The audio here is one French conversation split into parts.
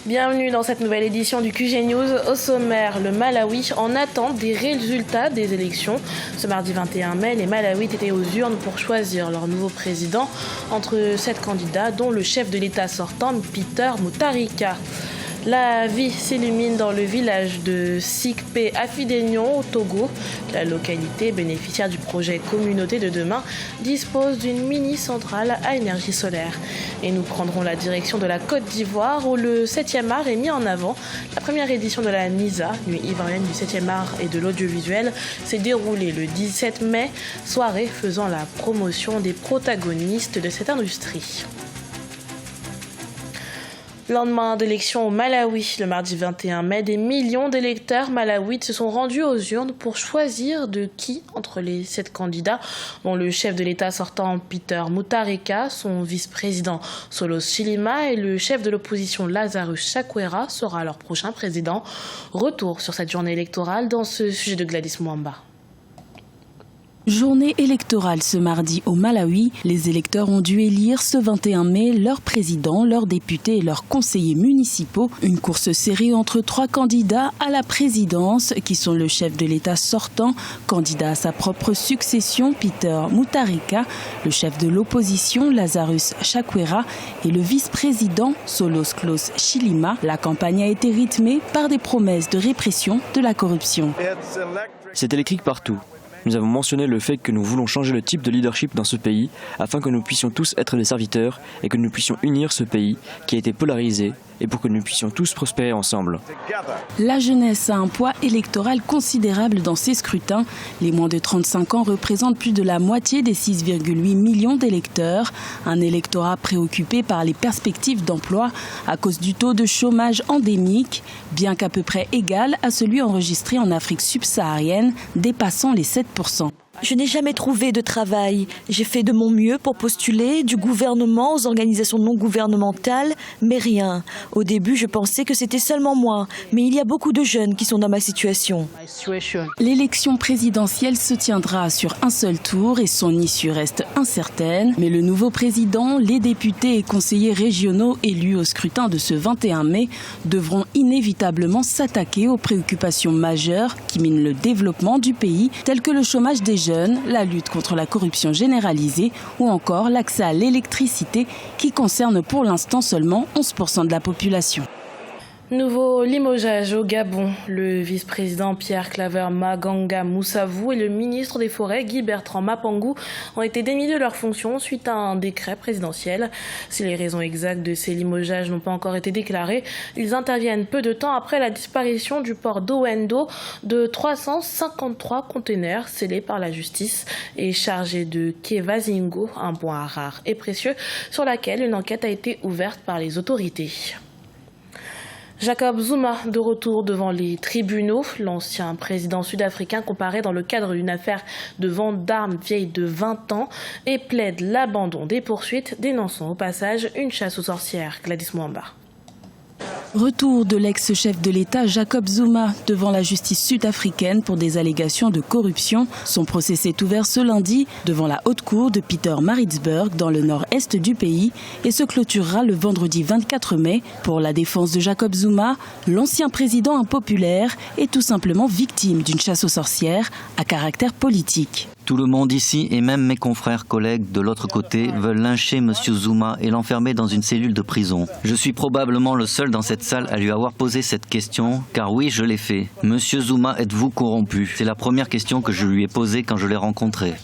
Bienvenue dans cette nouvelle édition du QG News. Au sommaire, le Malawi en attente des résultats des élections. Ce mardi 21 mai, les Malawites étaient aux urnes pour choisir leur nouveau président entre 7 candidats, dont le chef de l'État sortant, Peter Mutharika. La vie s'illumine dans le village de Sikpe à Fidénion, au Togo. La localité bénéficiaire du projet Communauté de demain dispose d'une mini-centrale à énergie solaire. Et nous prendrons la direction de la Côte d'Ivoire où le 7e art est mis en avant. La première édition de la NISA, Nuit ivoirienne du 7e art et de l'audiovisuel, s'est déroulée le 17 mai, soirée faisant la promotion des protagonistes de cette industrie. Lendemain d'élection au Malawi, le mardi 21 mai, des millions d'électeurs malawites se sont rendus aux urnes pour choisir de qui, entre les 7 candidats, dont le chef de l'État sortant Peter Mutharika, son vice-président Solos Chilima et le chef de l'opposition Lazarus Chakwera sera leur prochain président. Retour sur cette journée électorale dans ce sujet de Gladys Mwamba. Journée électorale ce mardi au Malawi. Les électeurs ont dû élire ce 21 mai leur président, leurs députés et leurs conseillers municipaux. Une course serrée entre 3 candidats à la présidence qui sont le chef de l'État sortant, candidat à sa propre succession Peter Mutharika, le chef de l'opposition Lazarus Chakwera et le vice-président Solos Chilima. La campagne a été rythmée par des promesses de répression de la corruption. C'est électrique partout. Nous avons mentionné le fait que nous voulons changer le type de leadership dans ce pays afin que nous puissions tous être des serviteurs et que nous puissions unir ce pays qui a été polarisé et pour que nous puissions tous prospérer ensemble. La jeunesse a un poids électoral considérable dans ces scrutins. Les moins de 35 ans représentent plus de la moitié des 6,8 millions d'électeurs. Un électorat préoccupé par les perspectives d'emploi à cause du taux de chômage endémique, bien qu'à peu près égal à celui enregistré en Afrique subsaharienne, dépassant les 7%. Je n'ai jamais trouvé de travail. J'ai fait de mon mieux pour postuler, du gouvernement aux organisations non gouvernementales, mais rien. Au début, je pensais que c'était seulement moi, mais il y a beaucoup de jeunes qui sont dans ma situation. L'élection présidentielle se tiendra sur un seul tour et son issue reste incertaine. Mais le nouveau président, les députés et conseillers régionaux élus au scrutin de ce 21 mai devront inévitablement s'attaquer aux préoccupations majeures qui minent le développement du pays, telles que le chômage des jeunes, la lutte contre la corruption généralisée ou encore l'accès à l'électricité qui concerne pour l'instant seulement 11% de la population. Nouveau limogeage au Gabon. Le vice-président Pierre Claver Maganga Moussavou et le ministre des Forêts Guy Bertrand Mapangou ont été démis de leurs fonctions suite à un décret présidentiel. Si les raisons exactes de ces limogeages n'ont pas encore été déclarées, ils interviennent peu de temps après la disparition du port d'Owendo de 353 containers scellés par la justice et chargés de Kevazingo, un bois rare et précieux sur laquelle une enquête a été ouverte par les autorités. Jacob Zuma, de retour devant les tribunaux. L'ancien président sud-africain comparaît dans le cadre d'une affaire de vente d'armes vieille de 20 ans et plaide l'abandon des poursuites, dénonçant au passage une chasse aux sorcières. Gladys Mwamba. Retour de l'ex-chef de l'État Jacob Zuma devant la justice sud-africaine pour des allégations de corruption. Son procès s'est ouvert ce lundi devant la haute cour de Pietermaritzburg dans le nord-est du pays et se clôturera le vendredi 24 mai. Pour la défense de Jacob Zuma, l'ancien président impopulaire est tout simplement victime d'une chasse aux sorcières à caractère politique. Tout le monde ici et même mes confrères collègues de l'autre côté veulent lyncher M. Zuma et l'enfermer dans une cellule de prison. Je suis probablement le seul dans cette salle à lui avoir posé cette question, car oui, je l'ai fait. Monsieur Zuma, êtes-vous corrompu? C'est la première question que je lui ai posée quand je l'ai rencontré.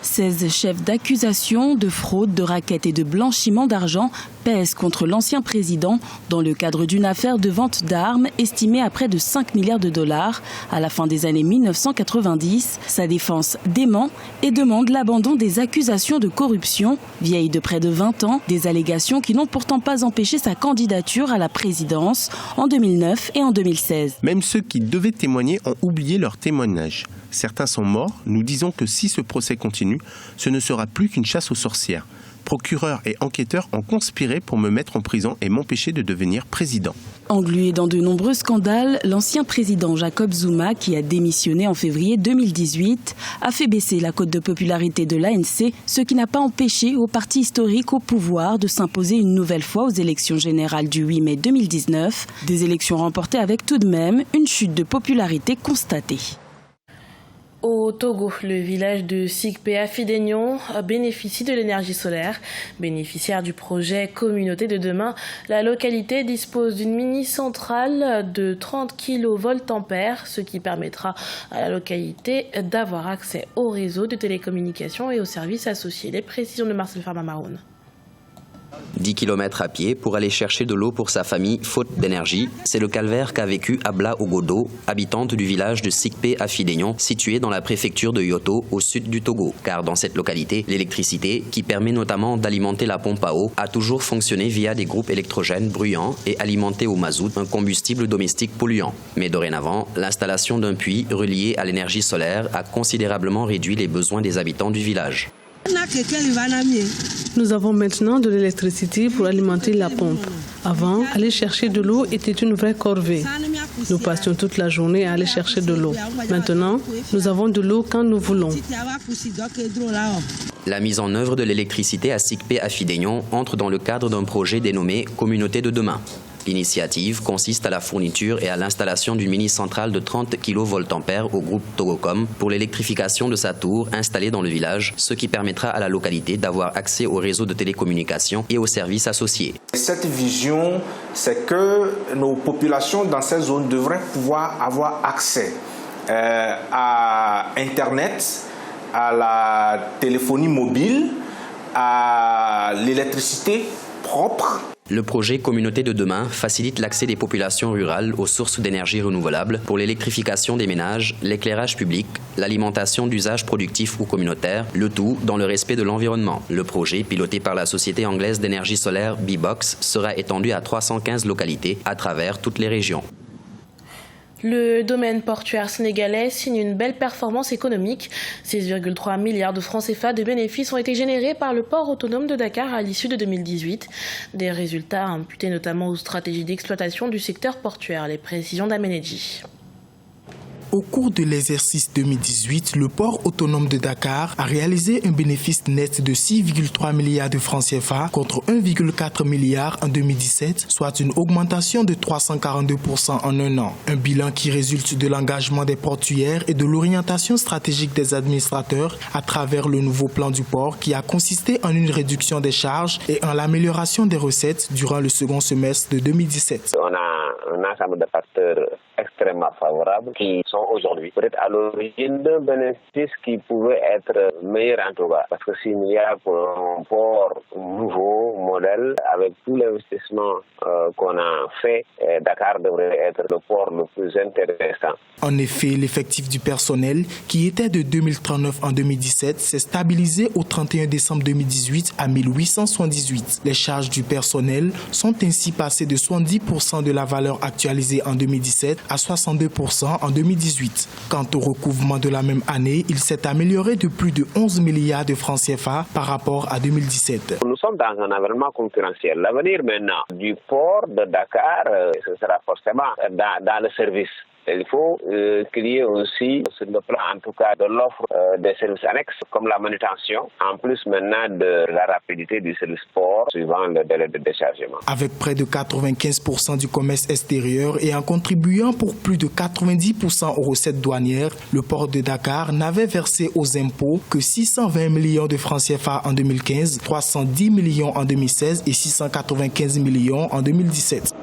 16 chefs d'accusation de fraude, de racket et de blanchiment d'argent pèsent contre l'ancien président dans le cadre d'une affaire de vente d'armes estimée à près de 5 milliards de dollars à la fin des années 1990. Sa défense dément et demande l'abandon des accusations de corruption, vieilles de près de 20 ans, des allégations qui n'ont pourtant pas empêché sa candidature à la présidence en 2009 et en 2016. Même ceux qui devaient témoigner ont oublié leur témoignage. Certains sont morts. Nous disons que si ce procès continue, ce ne sera plus qu'une chasse aux sorcières. Procureurs et enquêteurs ont conspiré pour me mettre en prison et m'empêcher de devenir président. Englué dans de nombreux scandales, l'ancien président Jacob Zuma, qui a démissionné en février 2018, a fait baisser la cote de popularité de l'ANC, ce qui n'a pas empêché au parti historique au pouvoir de s'imposer une nouvelle fois aux élections générales du 8 mai 2019, des élections remportées avec tout de même une chute de popularité constatée. Au Togo, le village de Sikpe Afidegnon bénéficie de l'énergie solaire. Bénéficiaire du projet Communauté de demain, la localité dispose d'une mini-centrale de 30 kVA, ce qui permettra à la localité d'avoir accès au réseau de télécommunications et aux services associés. Les précisions de Marcel Farmamaroun. 10 km à pied pour aller chercher de l'eau pour sa famille, faute d'énergie. C'est le calvaire qu'a vécu Abla Ogodo, habitante du village de Sikpe Afidegnon, situé dans la préfecture de Yoto, au sud du Togo. Car dans cette localité, l'électricité, qui permet notamment d'alimenter la pompe à eau, a toujours fonctionné via des groupes électrogènes bruyants et alimentés au mazout, un combustible domestique polluant. Mais dorénavant, l'installation d'un puits relié à l'énergie solaire a considérablement réduit les besoins des habitants du village. Nous avons maintenant de l'électricité pour alimenter la pompe. Avant, aller chercher de l'eau était une vraie corvée. Nous passions toute la journée à aller chercher de l'eau. Maintenant, nous avons de l'eau quand nous voulons. La mise en œuvre de l'électricité à Sikpe Afidegnon entre dans le cadre d'un projet dénommé Communauté de demain. L'initiative consiste à la fourniture et à l'installation d'une mini-centrale de 30 kVA au groupe Togocom pour l'électrification de sa tour installée dans le village, ce qui permettra à la localité d'avoir accès au réseau de télécommunications et aux services associés. Cette vision, c'est que nos populations dans ces zones devraient pouvoir avoir accès à Internet, à la téléphonie mobile, à l'électricité propre. Le projet Communauté de demain facilite l'accès des populations rurales aux sources d'énergie renouvelables pour l'électrification des ménages, l'éclairage public, l'alimentation d'usages productifs ou communautaires, le tout dans le respect de l'environnement. Le projet, piloté par la société anglaise d'énergie solaire B-Box, sera étendu à 315 localités à travers toutes les régions. Le domaine portuaire sénégalais signe une belle performance économique. 6,3 milliards de francs CFA de bénéfices ont été générés par le port autonome de Dakar à l'issue de 2018. Des résultats imputés notamment aux stratégies d'exploitation du secteur portuaire. Les précisions d'Amenedji. Au cours de l'exercice 2018, le port autonome de Dakar a réalisé un bénéfice net de 6,3 milliards de francs CFA contre 1,4 milliard en 2017, soit une augmentation de 342% en un an. Un bilan qui résulte de l'engagement des portuaires et de l'orientation stratégique des administrateurs à travers le nouveau plan du port qui a consisté en une réduction des charges et en l'amélioration des recettes durant le second semestre de 2017. On a un ensemble de facteurs extrêmement favorables qui sont aujourd'hui peut-être à l'origine d'un bénéfice qui pouvait être meilleur en tout cas. Parce que s'il y a un port nouveau, modèle, avec tout l'investissement qu'on a fait, Dakar devrait être le port le plus intéressant. En effet, l'effectif du personnel, qui était de 2039 en 2017, s'est stabilisé au 31 décembre 2018 à 1878. Les charges du personnel sont ainsi passées de 70% de la valeur actualisée en 2017 à 62% en 2018. Quant au recouvrement de la même année, il s'est amélioré de plus de 11 milliards de francs CFA par rapport à 2017. Nous sommes dans un environnement concurrentiel. L'avenir maintenant du port de Dakar, ce sera forcément dans le service. Il faut qu'il y ait aussi, sur le plan en tout cas de l'offre des services annexes, comme la manutention, en plus maintenant de la rapidité du service port, suivant le délai de déchargement. Avec près de 95% du commerce extérieur et en contribuant pour plus de 90% aux recettes douanières, le port de Dakar n'avait versé aux impôts que 620 millions de francs CFA en 2015, 310 millions en 2016 et 695 millions en 2017.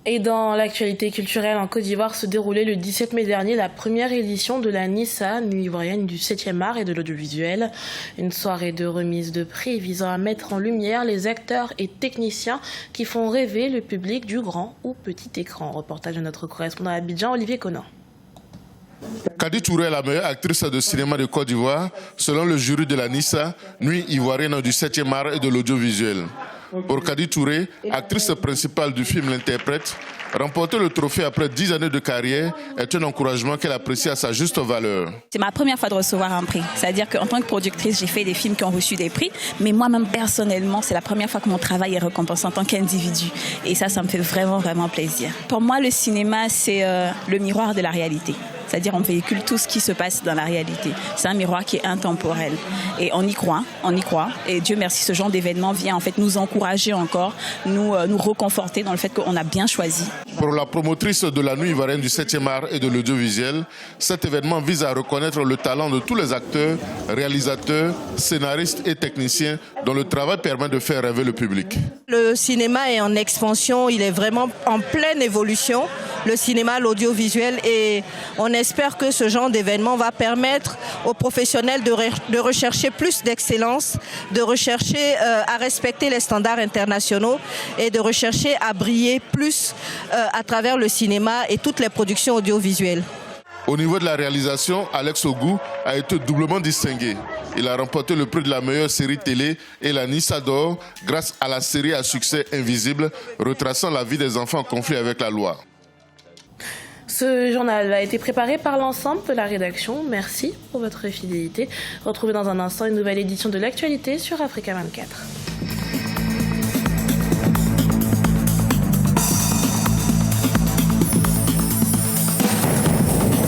Et dans l'actualité culturelle, en Côte d'Ivoire se déroulait le 17 mai dernier la première édition de la Nissa, Nuit ivoirienne du 7e art et de l'audiovisuel. Une soirée de remise de prix visant à mettre en lumière les acteurs et techniciens qui font rêver le public du grand ou petit écran. Reportage de notre correspondant à Abidjan, Olivier Conan. Kadi Touré est la meilleure actrice de cinéma de Côte d'Ivoire, selon le jury de la Nissa, Nuit ivoirienne du 7e art et de l'audiovisuel. Pour Kadi Touré, actrice principale du film L'Interprète, remporter le trophée après 10 années de carrière est un encouragement qu'elle apprécie à sa juste valeur. C'est ma première fois de recevoir un prix. C'est-à-dire qu'en tant que productrice, j'ai fait des films qui ont reçu des prix, mais moi-même personnellement, c'est la première fois que mon travail est récompensé en tant qu'individu. Et ça me fait vraiment, vraiment plaisir. Pour moi, le cinéma, c'est le miroir de la réalité. C'est-à-dire on véhicule tout ce qui se passe dans la réalité. C'est un miroir qui est intemporel. Et on y croit. Et Dieu merci, ce genre d'événement vient en fait nous encourager encore, nous reconforter dans le fait qu'on a bien choisi. Pour la promotrice de la Nuit ivoirienne du 7e art et de l'audiovisuel, cet événement vise à reconnaître le talent de tous les acteurs, réalisateurs, scénaristes et techniciens dont le travail permet de faire rêver le public. Le cinéma est en expansion, il est vraiment en pleine évolution, le cinéma, l'audiovisuel, et on espère que ce genre d'événement va permettre aux professionnels de rechercher plus d'excellence, de rechercher à respecter les standards internationaux et de rechercher à briller plus à travers le cinéma et toutes les productions audiovisuelles. Au niveau de la réalisation, Alex Ogou a été doublement distingué. Il a remporté le prix de la meilleure série télé et la Nissa d'Or grâce à la série à succès Invisible, retraçant la vie des enfants en conflit avec la loi. Ce journal a été préparé par l'ensemble de la rédaction. Merci pour votre fidélité. Retrouvez dans un instant une nouvelle édition de l'actualité sur Africa 24.